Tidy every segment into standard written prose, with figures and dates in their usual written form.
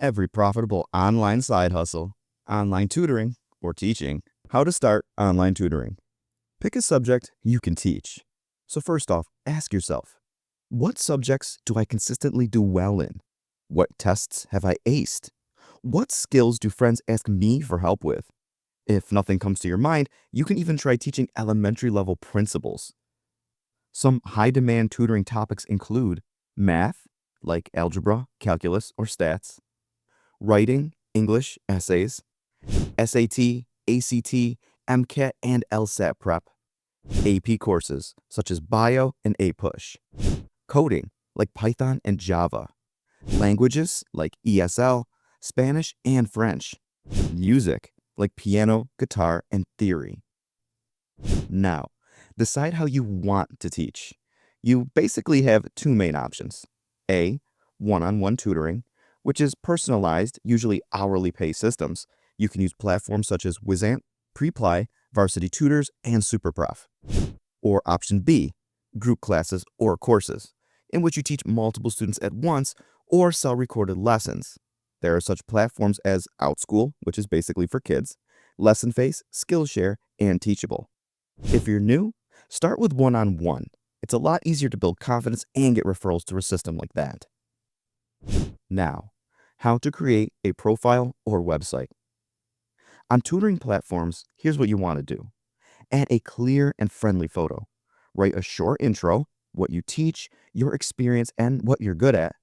Every profitable online side hustle, online tutoring, or teaching. How to start online tutoring. Pick a subject you can teach. So, first off, ask yourself, what subjects do I consistently do well in? What tests have I aced? What skills do friends ask me for help with? If nothing comes to your mind, you can even try teaching elementary level principles. Some high demand tutoring topics include math, like algebra, calculus, or stats, writing, English, essays, SAT, ACT, MCAT, and LSAT prep, AP courses such as Bio and APUSH, coding like Python and Java, languages like ESL, Spanish, and French, music like piano, guitar, and theory. Now, decide how you want to teach. You basically have two main options. A, one-on-one tutoring, which is personalized, usually hourly pay systems. You can use platforms such as Wizant, Preply, Varsity Tutors, and SuperProf. Or option B, group classes or courses, in which you teach multiple students at once or sell recorded lessons. There are such platforms as OutSchool, which is basically for kids, LessonFace, Skillshare, and Teachable. If you're new, start with one-on-one. It's a lot easier to build confidence and get referrals through a system like that. Now, how to create a profile or website. On tutoring platforms, here's what you want to do. Add a clear and friendly photo. Write a short intro, what you teach, your experience, and what you're good at.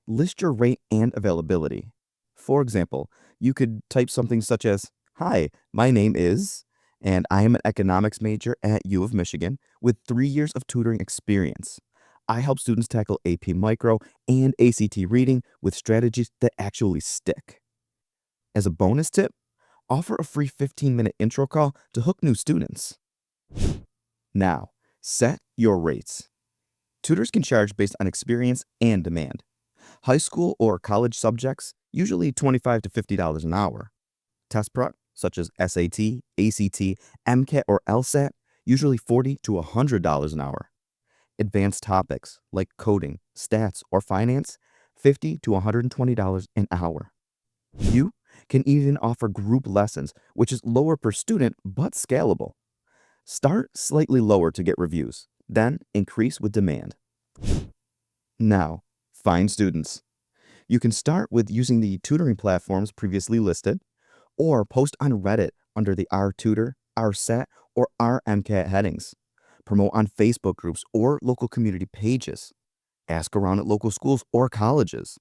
List your rate and availability. For example, you could type something such as, "Hi, my name is," and I am an economics major at U of Michigan with 3 years of tutoring experience. I help students tackle AP Micro and ACT reading with strategies that actually stick. As a bonus tip, offer a free 15-minute intro call to hook new students. Now, set your rates. Tutors can charge based on experience and demand. High school or college subjects, usually $25 to $50 an hour. Test prep, such as SAT, ACT, MCAT, or LSAT, usually $40 to $100 an hour. Advanced topics like coding, stats, or finance, $50 to $120 an hour. You can even offer group lessons, which is lower per student but scalable. Start slightly lower to get reviews, then increase with demand. Now, find students. You can start with using the tutoring platforms previously listed, or post on Reddit under the RTutor, RSAT, or RMCAT headings. Promote on Facebook groups or local community pages. Ask around at local schools or colleges.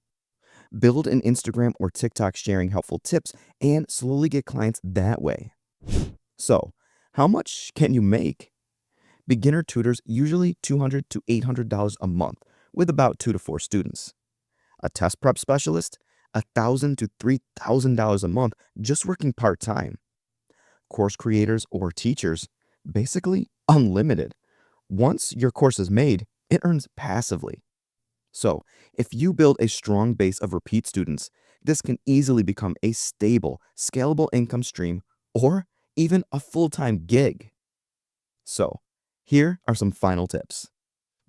Build an Instagram or TikTok sharing helpful tips and slowly get clients that way. So, how much can you make? Beginner tutors usually $200 to $800 a month with about 2 to 4 students. A test prep specialist, $1,000 to $3,000 a month just working part-time. Course creators or teachers, basically unlimited. Once your course is made, it earns passively. So, if you build a strong base of repeat students, this can easily become a stable, scalable income stream or even a full-time gig. So, here are some final tips.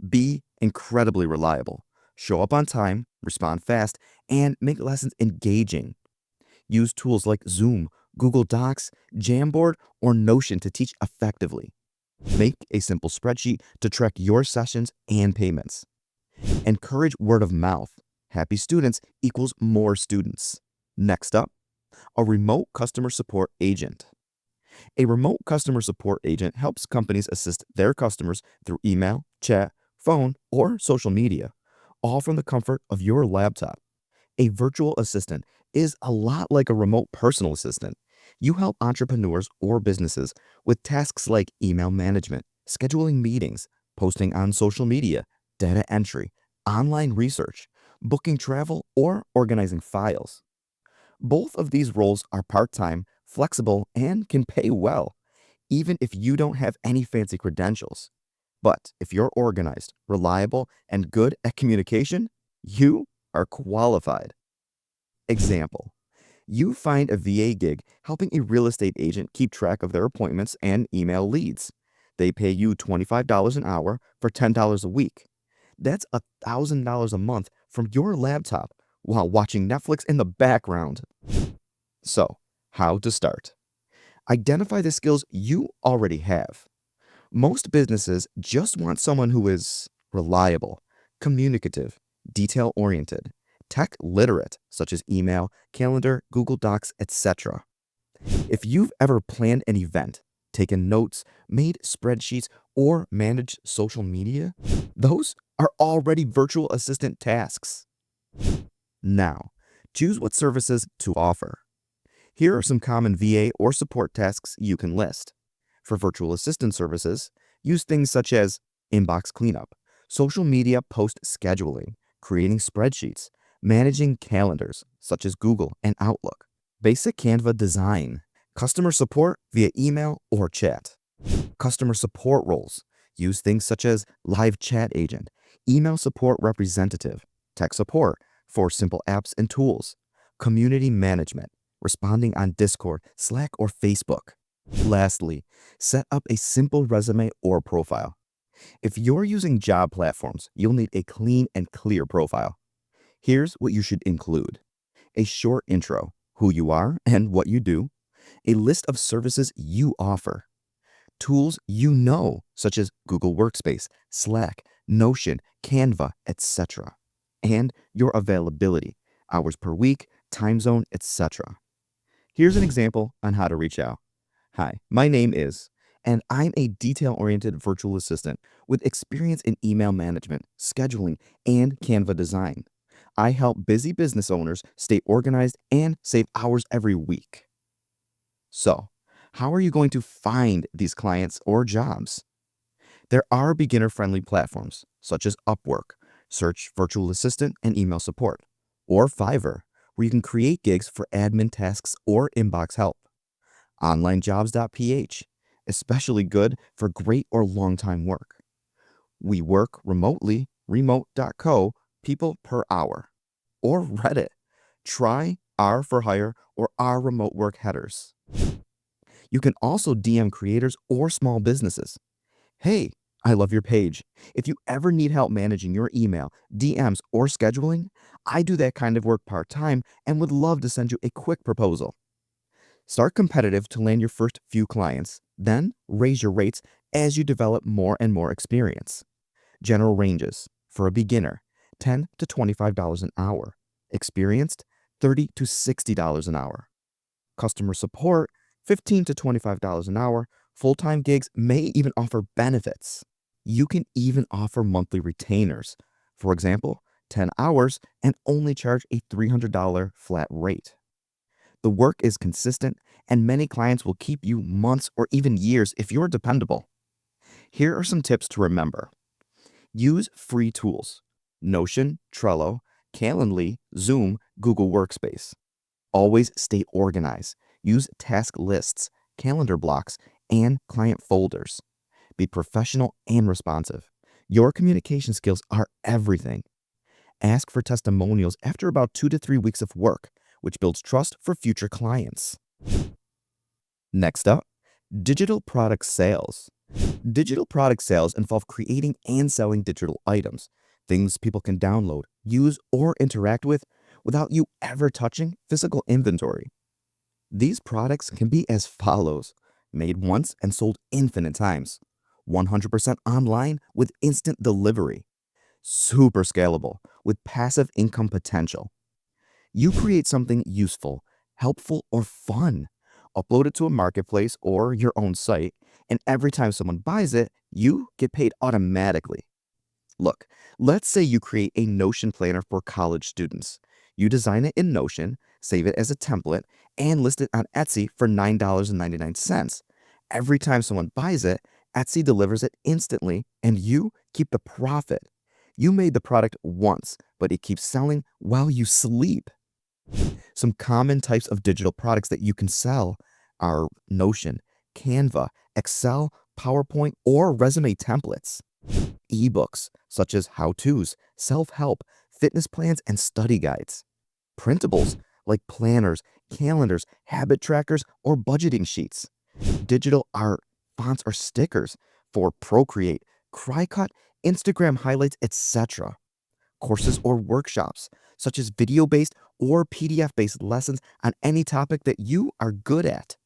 Be incredibly reliable. Show up on time, respond fast, and make lessons engaging. Use tools like Zoom, Google Docs, Jamboard, or Notion to teach effectively. Make a simple spreadsheet to track your sessions and payments. Encourage word of mouth. Happy students equals more students. Next up, a remote customer support agent. A remote customer support agent helps companies assist their customers through email, chat, phone, or social media, all from the comfort of your laptop. A virtual assistant is a lot like a remote personal assistant. You help entrepreneurs or businesses with tasks like email management, scheduling meetings, posting on social media, data entry, online research, booking travel, or organizing files. Both of these roles are part-time, flexible, and can pay well, even if you don't have any fancy credentials. But if you're organized, reliable, and good at communication, you are qualified. Example: you find a VA gig helping a real estate agent keep track of their appointments and email leads. They pay you $25 an hour for $10 a week. That's $1,000 a month from your laptop while watching Netflix in the background. So, how to start? Identify the skills you already have. Most businesses just want someone who is reliable, communicative, detail oriented, tech literate, such as email, calendar, Google Docs, etc. If you've ever planned an event, taken notes, made spreadsheets, or managed social media, those are already virtual assistant tasks. Now, choose what services to offer. Here are some common VA or support tasks you can list. For virtual assistant services, use things such as inbox cleanup, social media post scheduling, creating spreadsheets, managing calendars such as Google and Outlook, basic Canva design, customer support via email or chat. Customer support roles, use things such as live chat agent, email support representative, tech support for simple apps and tools, community management, responding on Discord, Slack, or Facebook. Lastly, set up a simple resume or profile. If you're using job platforms, you'll need a clean and clear profile. Here's what you should include: a short intro, who you are and what you do, a list of services you offer, tools you know, such as Google Workspace, Slack, Notion, Canva, etc., and your availability, hours per week, time zone, etc. Here's an example on how to reach out. Hi, my name is, and I'm a detail-oriented virtual assistant with experience in email management, scheduling, and Canva design. I help busy business owners stay organized and save hours every week. So, how are you going to find these clients or jobs? There are beginner-friendly platforms such as Upwork, search virtual assistant and email support, or Fiverr, where you can create gigs for admin tasks or inbox help. Onlinejobs.ph, especially good for great or long-time work. We work remotely, remote.co, people per hour. Or Reddit, try R for hire or R remote work headers. You can also DM creators or small businesses. Hey, I love your page. If you ever need help managing your email, DMs, or scheduling, I do that kind of work part-time and would love to send you a quick proposal. Start competitive to land your first few clients, then raise your rates as you develop more and more experience. General ranges: for a beginner, $10 to $25 an hour. Experienced, $30 to $60 an hour. Customer support, $15 to $25 an hour. Full-time gigs may even offer benefits. You can even offer monthly retainers. For example, 10 hours and only charge a $300 flat rate. The work is consistent, and many clients will keep you months or even years if you're dependable. Here are some tips to remember. Use free tools: Notion, Trello, Calendly, Zoom, Google Workspace. Always stay organized. Use task lists, calendar blocks, and client folders. Be professional and responsive. Your communication skills are everything. Ask for testimonials after about 2 to 3 weeks of work, which builds trust for future clients. Next up, digital product sales. Digital product sales involve creating and selling digital items, things people can download, use, or interact with without you ever touching physical inventory. These products can be as follows: made once and sold infinite times, 100% online with instant delivery, super scalable with passive income potential. You create something useful, helpful, or fun, upload it to a marketplace or your own site, and every time someone buys it, you get paid automatically. Look, let's say you create a Notion planner for college students. You design it in Notion, save it as a template, and list it on Etsy for $9.99. Every time someone buys it, Etsy delivers it instantly, and you keep the profit. You made the product once, but it keeps selling while you sleep. Some common types of digital products that you can sell are Notion, Canva, Excel, PowerPoint, or resume templates. Ebooks, such as how-tos, self-help, fitness plans, and study guides. Printables, like planners, calendars, habit trackers, or budgeting sheets. Digital art, fonts, or stickers for Procreate, CryCut, Instagram highlights, etc. courses or workshops, such as video-based or PDF-based lessons on any topic that you are good at.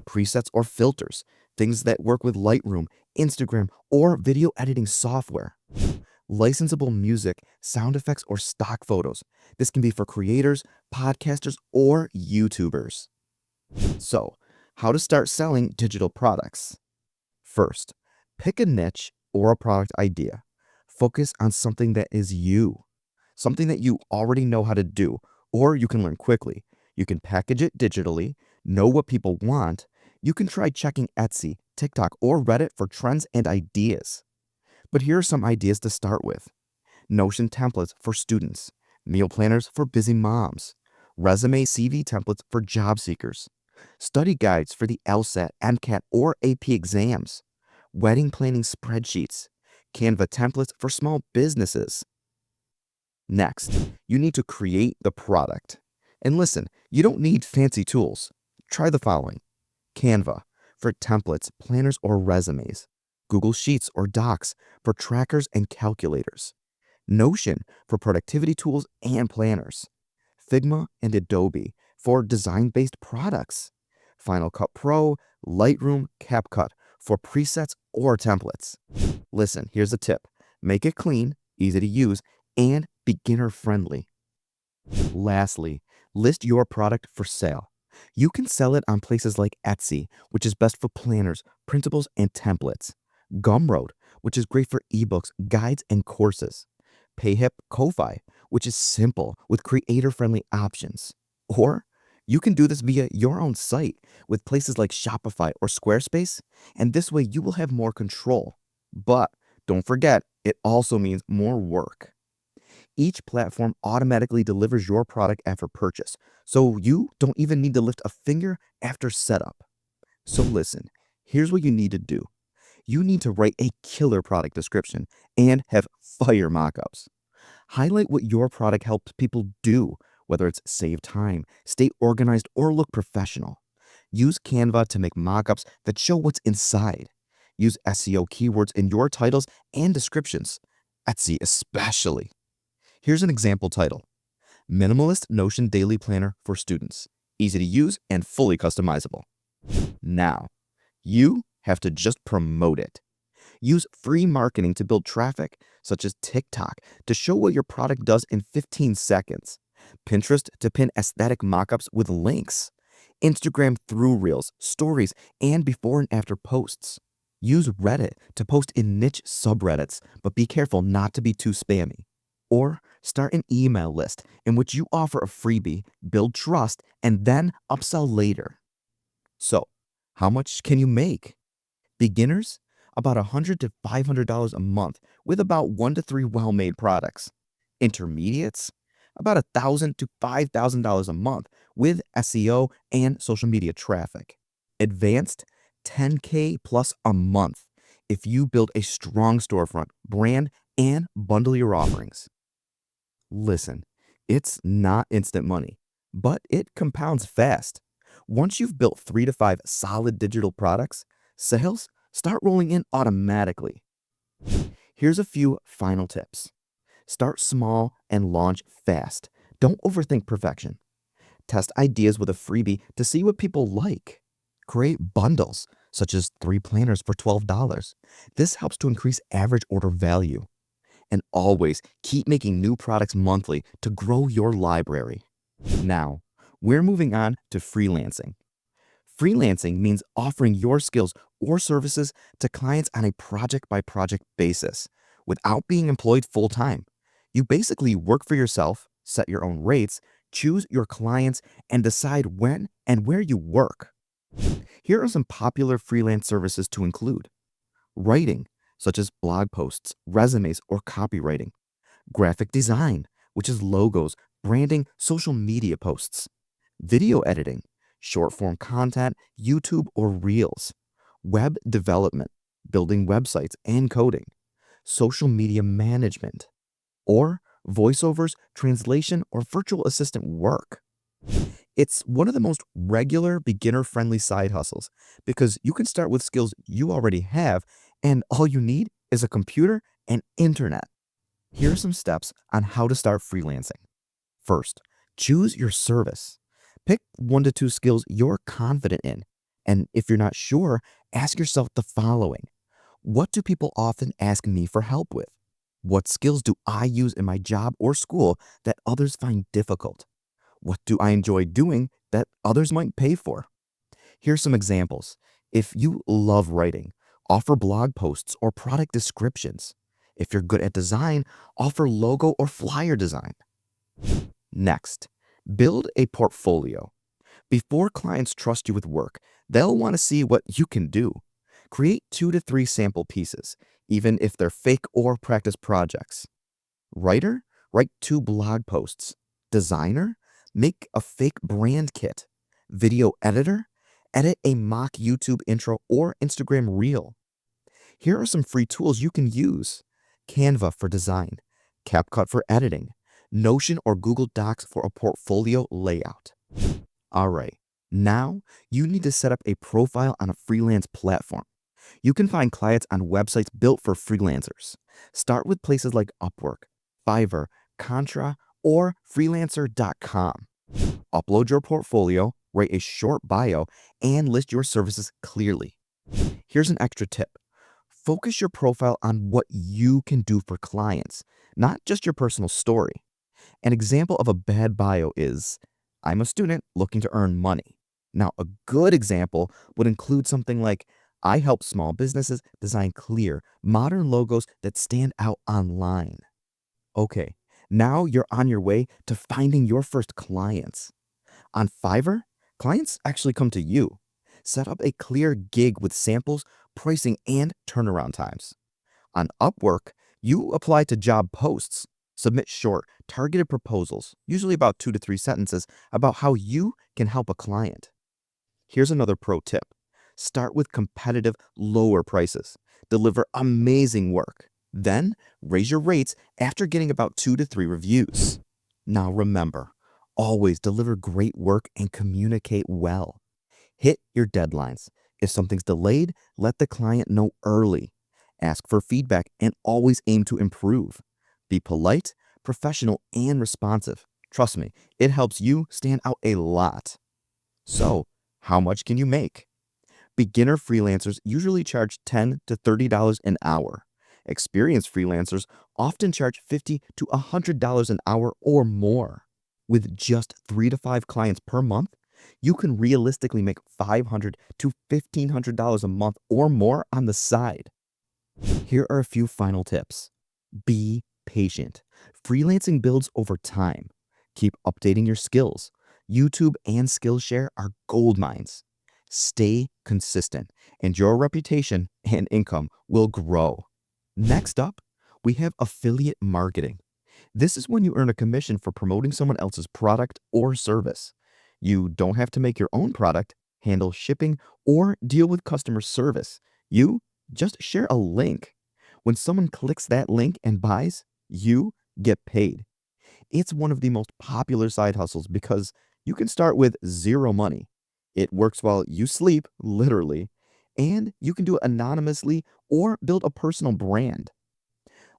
Presets or filters, things that work with Lightroom, Instagram, or video editing software. Licensable music, sound effects, or stock photos. This can be for creators, podcasters, or YouTubers. So, how to start selling digital products? First, pick a niche or a product idea. Focus on something that is you, something that you already know how to do, or you can learn quickly. You can package it digitally, know what people want. You can try checking Etsy, TikTok, or Reddit for trends and ideas. But here are some ideas to start with. Notion templates for students, meal planners for busy moms, resume CV templates for job seekers, study guides for the LSAT, MCAT, or AP exams, wedding planning spreadsheets, Canva templates for small businesses. Next, you need to create the product. And listen, you don't need fancy tools. Try the following. Canva for templates, planners, or resumes. Google Sheets or Docs for trackers and calculators. Notion for productivity tools and planners. Figma and Adobe for design-based products. Final Cut Pro, Lightroom, CapCut for presets or templates. Listen, here's a tip. Make it clean, easy to use, and beginner-friendly. Lastly, list your product for sale. You can sell it on places like Etsy, which is best for planners, printables, and templates. Gumroad, which is great for ebooks, guides, and courses. Payhip Ko-Fi, which is simple with creator-friendly options. Or you can do this via your own site with places like Shopify or Squarespace, and this way you will have more control. But don't forget, it also means more work. Each platform automatically delivers your product after purchase, so you don't even need to lift a finger after setup. So listen, here's what you need to do. You need to write a killer product description and have fire mockups. Highlight what your product helps people do, whether it's save time, stay organized, or look professional. Use Canva to make mockups that show what's inside. Use SEO keywords in your titles and descriptions, Etsy especially. Here's an example title. Minimalist Notion Daily Planner for Students. Easy to use and fully customizable. Now, you have to just promote it. Use free marketing to build traffic, such as TikTok, to show what your product does in 15 seconds. Pinterest to pin aesthetic mockups with links. Instagram through reels, stories, and before and after posts. Use Reddit to post in niche subreddits, but be careful not to be too spammy. Or start an email list in which you offer a freebie, build trust, and then upsell later. So, how much can you make? Beginners, about $100 to $500 a month with about 1 to 3 well-made products. Intermediates, about $1,000 to $5,000 a month with SEO and social media traffic. Advanced, $10K plus a month if you build a strong storefront, brand, and bundle your offerings. Listen, it's not instant money, but it compounds fast. Once you've built 3 to 5 solid digital products, sales start rolling in automatically. Here's a few final tips. Start small and launch fast. Don't overthink perfection. Test ideas with a freebie to see what people like. Create bundles, such as 3 planners for $12. This helps to increase average order value. And always keep making new products monthly to grow your library. Now, we're moving on to freelancing. Freelancing means offering your skills or services to clients on a project-by-project basis without being employed full-time. You basically work for yourself, set your own rates, choose your clients, and decide when and where you work. Here are some popular freelance services to include. Writing, such as blog posts, resumes, or copywriting. Graphic design, which is logos, branding, social media posts. Video editing, short-form content, YouTube or Reels. Web development, building websites and coding. Social media management. Or voiceovers, translation, or virtual assistant work. It's one of the most regular beginner-friendly side hustles because you can start with skills you already have and all you need is a computer and internet. Here are some steps on how to start freelancing. First, choose your service. Pick 1 to 2 skills you're confident in. And if you're not sure, ask yourself the following. What do people often ask me for help with? What skills do I use in my job or school that others find difficult? What do I enjoy doing that others might pay for? Here's some examples. If you love writing, offer blog posts or product descriptions. If you're good at design, offer logo or flyer design. Next, build a portfolio. Before clients trust you with work, they'll want to see what you can do. Create 2 to 3 sample pieces, even if they're fake or practice projects. Writer, write 2 blog posts. Designer, make a fake brand kit. Video editor, edit a mock YouTube intro or Instagram reel. Here are some free tools you can use. Canva for design, CapCut for editing, Notion or Google Docs for a portfolio layout. All right, now you need to set up a profile on a freelance platform. You can find clients on websites built for freelancers. Start with places like Upwork, Fiverr, Contra, or freelancer.com. Upload your portfolio, write a short bio, and list your services clearly. Here's an extra tip. Focus your profile on what you can do for clients, not just your personal story. An example of a bad bio is, I'm a student looking to earn money. Now, a good example would include something like, I help small businesses design clear, modern logos that stand out online. Okay, now you're on your way to finding your first clients. On Fiverr, clients actually come to you. Set up a clear gig with samples, pricing, and turnaround times. On Upwork, you apply to job posts. Submit short, targeted proposals, usually about 2 to 3 sentences, about how you can help a client. Here's another pro tip. Start with competitive, lower prices. Deliver amazing work. Then raise your rates after getting about 2 to 3 reviews. Now remember, always deliver great work and communicate well. Hit your deadlines. If something's delayed, let the client know early. Ask for feedback and always aim to improve. Be polite, professional, and responsive. Trust me, it helps you stand out a lot. So, how much can you make? Beginner freelancers usually charge $10 to $30 an hour. Experienced freelancers often charge $50 to $100 an hour or more. With just 3 to 5 clients per month, you can realistically make $500 to $1,500 a month or more on the side. Here are a few final tips. Be patient. Freelancing builds over time. Keep updating your skills. YouTube and Skillshare are gold mines. Stay consistent, and your reputation and income will grow. Next up, we have affiliate marketing. This is when you earn a commission for promoting someone else's product or service. You don't have to make your own product, handle shipping, or deal with customer service. You just share a link. When someone clicks that link and buys, you get paid. It's one of the most popular side hustles because you can start with zero money. It works while you sleep, literally, and you can do it anonymously or build a personal brand.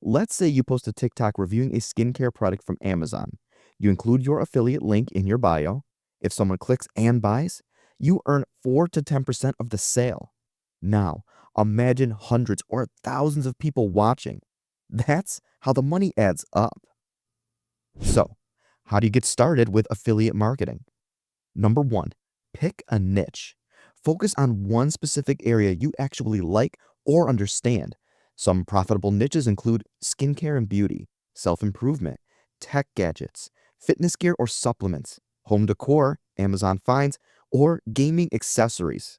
Let's say you post a TikTok reviewing a skincare product from Amazon. You include your affiliate link in your bio. If someone clicks and buys, you earn 4 to 10% of the sale. Now, imagine hundreds or thousands of people watching. That's how the money adds up. So, how do you get started with affiliate marketing? Number 1, pick a niche. Focus on one specific area you actually like or understand. Some profitable niches include skincare and beauty, self-improvement, tech gadgets, fitness gear or supplements, home decor, Amazon finds, or gaming accessories.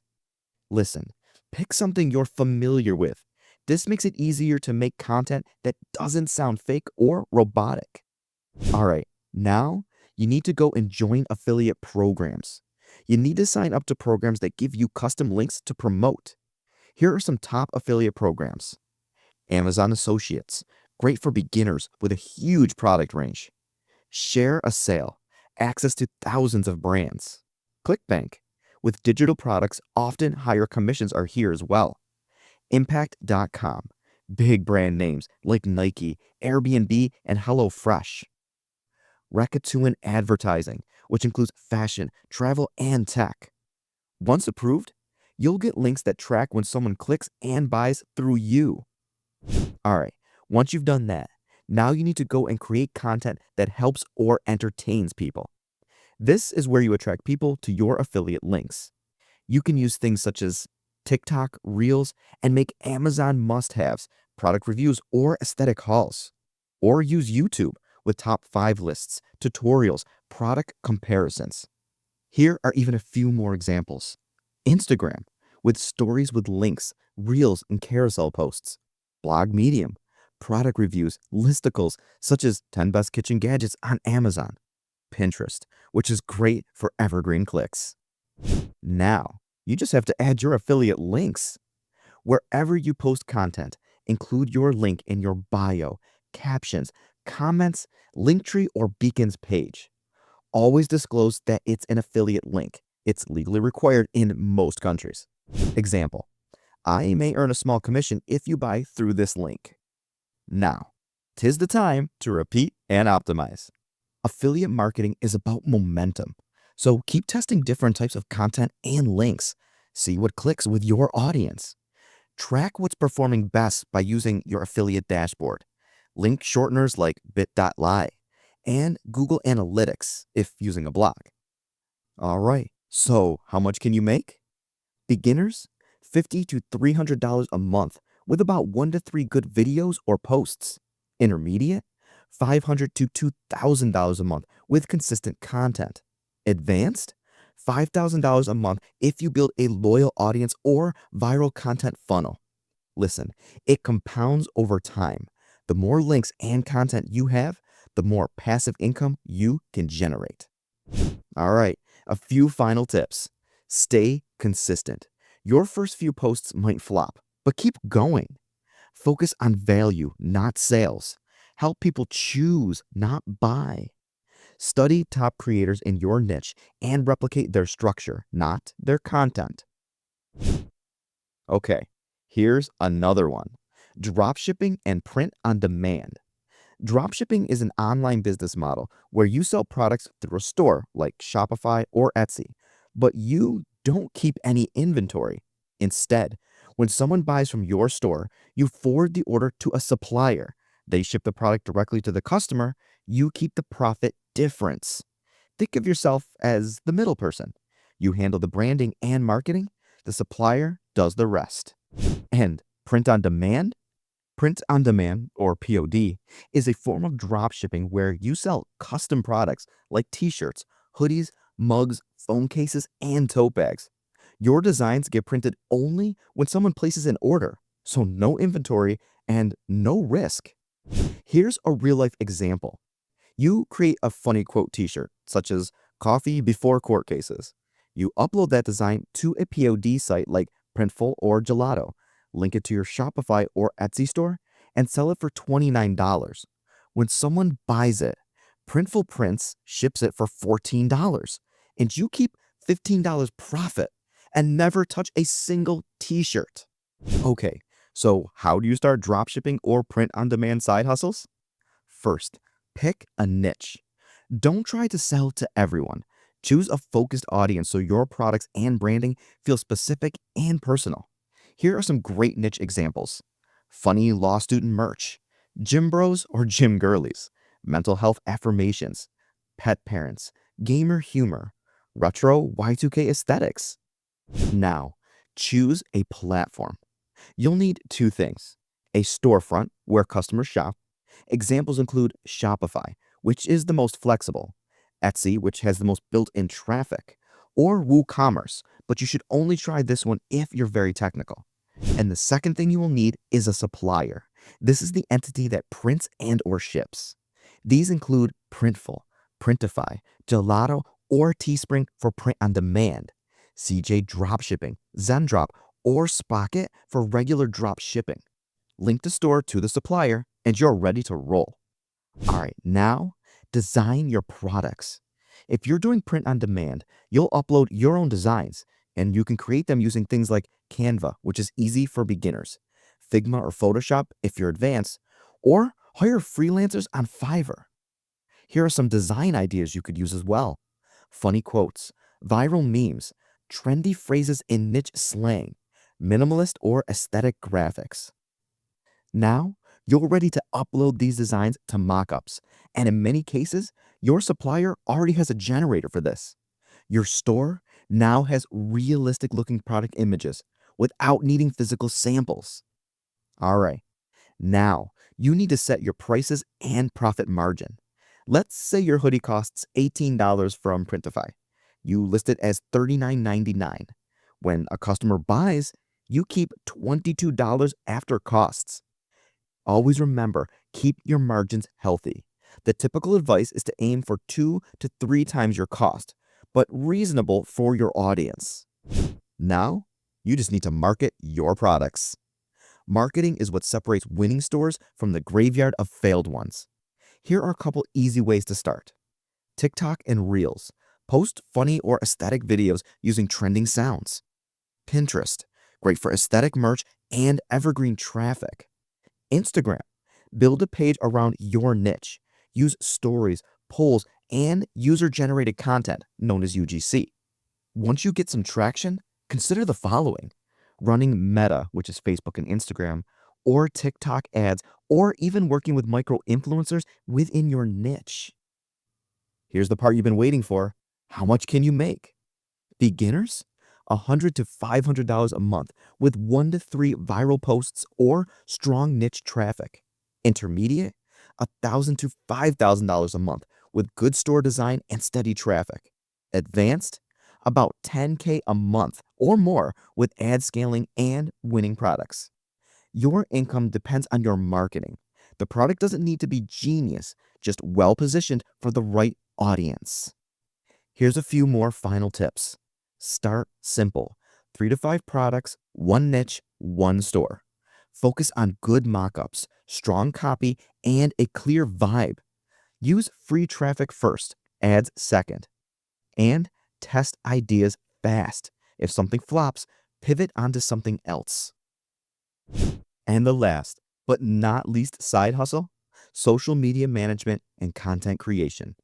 Listen, pick something you're familiar with. This makes it easier to make content that doesn't sound fake or robotic. All right, now you need to go and join affiliate programs. You need to sign up to programs that give you custom links to promote. Here are some top affiliate programs. Amazon Associates, great for beginners with a huge product range. Share a sale, access to thousands of brands. ClickBank, with digital products, often higher commissions are here as well. Impact.com, big brand names like Nike, Airbnb, and HelloFresh. Rakuten advertising, which includes fashion, travel, and tech. Once approved, you'll get links that track when someone clicks and buys through you. All right, once you've done that, now you need to go and create content that helps or entertains people. This is where you attract people to your affiliate links. You can use things such as TikTok, Reels, and make Amazon must-haves, product reviews, or aesthetic hauls. Or use YouTube with top 5 lists, tutorials, product comparisons. Here are even a few more examples. Instagram with stories with links, reels, and carousel posts. Blog Medium, product reviews, listicles such as 10 best kitchen gadgets on Amazon. Pinterest, which is great for evergreen clicks. Now, you just have to add your affiliate links. Wherever you post content, include your link in your bio, captions, comments, Linktree, or Beacons page. Always disclose that it's an affiliate link. It's legally required in most countries. Example, I may earn a small commission if you buy through this link. Now, 'tis the time to repeat and optimize. Affiliate marketing is about momentum. So keep testing different types of content and links. See what clicks with your audience. Track what's performing best by using your affiliate dashboard. Link shorteners like bit.ly and Google Analytics if using a blog. All right, so how much can you make? Beginners, $50 to $300 a month with about 1 to 3 good videos or posts. Intermediate, $500 to $2,000 a month with consistent content. Advanced, $5,000 a month if you build a loyal audience or viral content funnel. Listen, it compounds over time. The more links and content you have, the more passive income you can generate. All right, a few final tips. Stay consistent. Your first few posts might flop, but keep going. Focus on value, not sales. Help people choose, not buy. Study top creators in your niche and replicate their structure, not their content. Okay, here's another one. Dropshipping and print on demand. Dropshipping is an online business model where you sell products through a store like Shopify or Etsy, but you don't keep any inventory. Instead, when someone buys from your store, you forward the order to a supplier. They ship the product directly to the customer. You keep the profit difference. Think of yourself as the middle person. You handle the branding and marketing. The supplier does the rest. And print on demand? Print on demand, or POD, is a form of dropshipping where you sell custom products like t-shirts, hoodies, mugs, phone cases, and tote bags. Your designs get printed only when someone places an order, so no inventory and no risk. Here's a real-life example. You create a funny quote t-shirt, such as coffee before court cases. You upload that design to a POD site like Printful or Gelato, link it to your Shopify or Etsy store, and sell it for $29. When someone buys it, Printful Prints ships it for $14, and you keep $15 profit and never touch a single t-shirt. Okay, so how do you start dropshipping or print-on-demand side hustles? First, pick a niche. Don't try to sell to everyone. Choose a focused audience so your products and branding feel specific and personal. Here are some great niche examples. Funny law student merch, gym bros or gym girlies, mental health affirmations, pet parents, gamer humor, retro Y2K aesthetics. Now, choose a platform. You'll need 2 things: a storefront where customers shop. Examples include Shopify, which is the most flexible, Etsy, which has the most built-in traffic, or WooCommerce, but you should only try this one if you're very technical. And the second thing you will need is a supplier. This is the entity that prints and/or ships. These include Printful, Printify, Gelato, or Teespring for print on demand, CJ Dropshipping, Zendrop, or Spocket for regular drop shipping. Link the store to the supplier, and you're ready to roll. All right, now design your products. If you're doing print on demand, you'll upload your own designs, and you can create them using things like Canva, which is easy for beginners, Figma or Photoshop if you're advanced, or hire freelancers on Fiverr. Here are some design ideas you could use as well: funny quotes, viral memes, trendy phrases in niche slang, minimalist or aesthetic graphics. Now, you're ready to upload these designs to mockups, and in many cases, your supplier already has a generator for this. Your store now has realistic looking product images without needing physical samples. All right, now you need to set your prices and profit margin. Let's say your hoodie costs $18 from Printify. You list it as $39.99. When a customer buys, you keep $22 after costs. Always remember, keep your margins healthy. The typical advice is to aim for 2 to 3 times your cost, but reasonable for your audience. Now, you just need to market your products. Marketing is what separates winning stores from the graveyard of failed ones. Here are a couple easy ways to start. TikTok and Reels. Post funny or aesthetic videos using trending sounds. Pinterest. Great for aesthetic merch and evergreen traffic. Instagram. Build a page around your niche. Use stories, polls, and user-generated content, known as UGC. Once you get some traction, consider the following: running Meta, which is Facebook and Instagram, or TikTok ads, or even working with micro-influencers within your niche. Here's the part you've been waiting for. How much can you make? Beginners? $100 to $500 a month with 1 to 3 viral posts or strong niche traffic. Intermediate? $1,000 to $5,000 a month with good store design and steady traffic. Advanced? About $10K a month or more with ad scaling and winning products. Your income depends on your marketing. The product doesn't need to be genius, just well positioned for the right audience. Here's a few more final tips. Start simple. 3 to 5 products, 1 niche, 1 store. Focus on good mockups, strong copy, and a clear vibe. Use free traffic first, ads second. And test ideas fast. If something flops, pivot onto something else. And the last, but not least side hustle, social media management and content creation.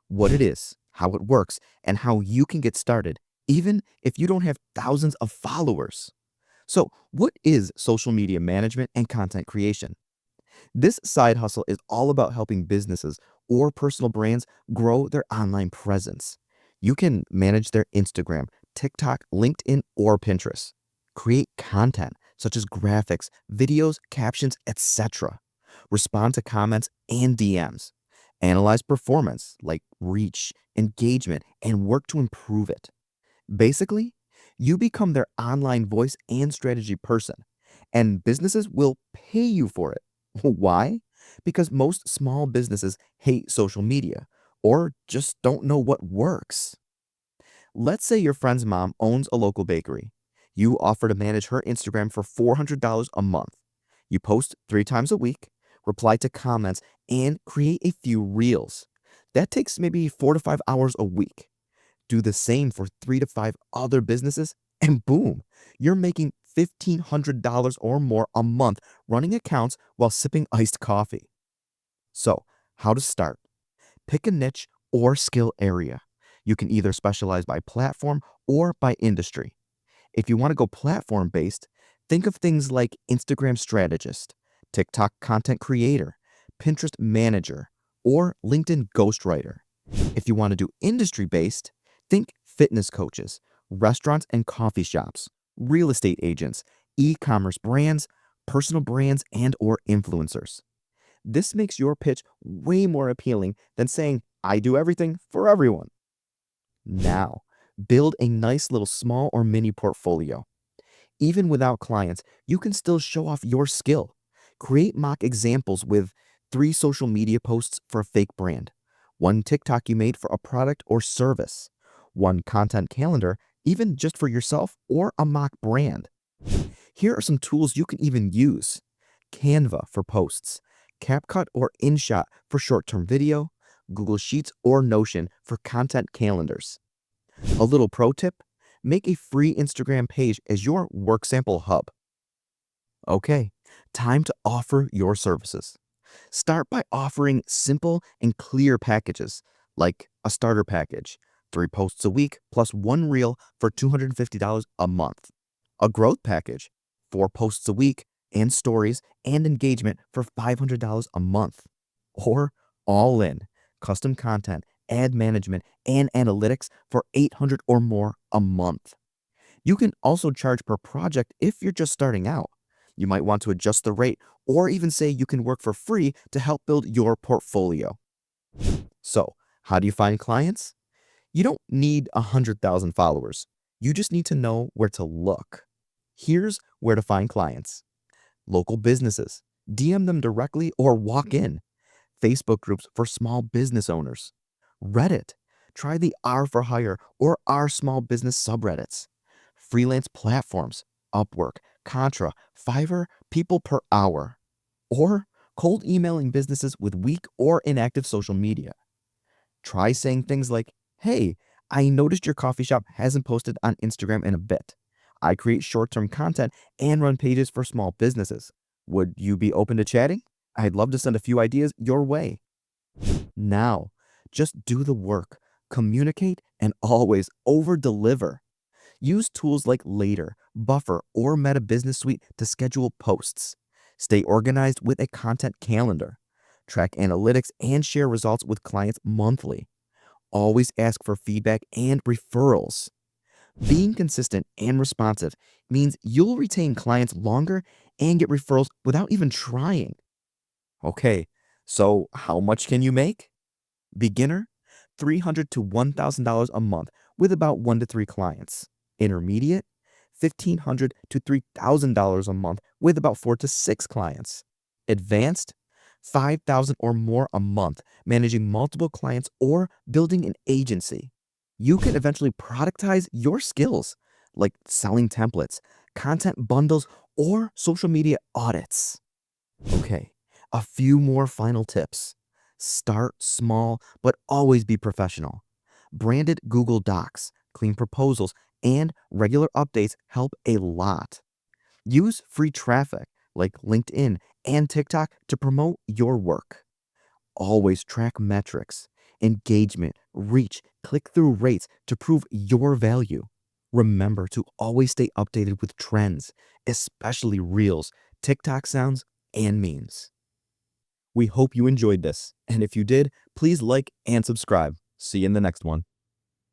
What it is, how it works, and how you can get started, even if you don't have thousands of followers. So, what is social media management and content creation? This side hustle is all about helping businesses or personal brands grow their online presence. You can manage their Instagram, TikTok, LinkedIn, or Pinterest. Create content such as graphics, videos, captions, etc. Respond to comments and DMs. Analyze performance like reach, engagement, and work to improve it. Basically, you become their online voice and strategy person, and businesses will pay you for it. Why? Because most small businesses hate social media or just don't know what works. Let's say your friend's mom owns a local bakery. You offer to manage her Instagram for $400 a month. You post 3 times a week, reply to comments, and create a few reels. That takes maybe 4 to 5 hours a week. Do the same for 3 to 5 other businesses, and boom, you're making $1,500 or more a month running accounts while sipping iced coffee. So, how to start? Pick a niche or skill area. You can either specialize by platform or by industry. If you want to go platform based, think of things like Instagram strategist, TikTok content creator, Pinterest manager, or LinkedIn ghostwriter. If you want to do industry based, think fitness coaches, restaurants and coffee shops, real estate agents, e-commerce brands, personal brands, and or influencers. This makes your pitch way more appealing than saying, I do everything for everyone. Now, build a nice little small or mini portfolio. Even without clients, you can still show off your skill. Create mock examples with 3 social media posts for a fake brand, 1 TikTok you made for a product or service, 1 content calendar, even just for yourself or a mock brand. Here are some tools you can even use: Canva for posts, CapCut or InShot for short-term video, Google Sheets or Notion for content calendars. A little pro tip: make a free Instagram page as your work sample hub. Okay, Time to offer your services. Start by offering simple and clear packages like a starter package, 3 posts a week plus 1 reel for $250 a month. A growth package, 4 posts a week and stories and engagement for $500 a month. Or all in, custom content, ad management, and analytics for $800 or more a month. You can also charge per project if you're just starting out. You might want to adjust the rate or even say you can work for free to help build your portfolio. So, how do you find clients? You don't need 100,000 followers. You just need to know where to look. Here's where to find clients. Local businesses. DM them directly or walk in. Facebook groups for small business owners. Reddit. Try the R for Hire or R Small Business subreddits. Freelance platforms. Upwork, Contra, Fiverr, People Per Hour. Or cold emailing businesses with weak or inactive social media. Try saying things like, "Hey, I noticed your coffee shop hasn't posted on Instagram in a bit. I create short-term content and run pages for small businesses. Would you be open to chatting? I'd love to send a few ideas your way." Now, just do the work, communicate, and always over-deliver. Use tools like Later, Buffer, or Meta Business Suite to schedule posts. Stay organized with a content calendar. Track analytics and share results with clients monthly. Always ask for feedback and referrals. Being consistent and responsive means you'll retain clients longer and get referrals without even trying. Okay, so how much can you make? Beginner, $300 to $1,000 a month with about 1 to 3 clients. Intermediate, $1,500 to $3,000 a month with about 4 to 6 clients. Advanced, $5,000 or more a month managing multiple clients or building an agency. You can eventually productize your skills like selling templates, content bundles, or social media audits. Okay, a few more final tips. Start small, but always be professional. Branded Google Docs, clean proposals, and regular updates help a lot. Use free traffic like LinkedIn and TikTok to promote your work. Always track metrics, engagement, reach, click-through rates to prove your value. Remember to always stay updated with trends, especially Reels, TikTok sounds, and memes. We hope you enjoyed this, and if you did, please like and subscribe. See you in the next one.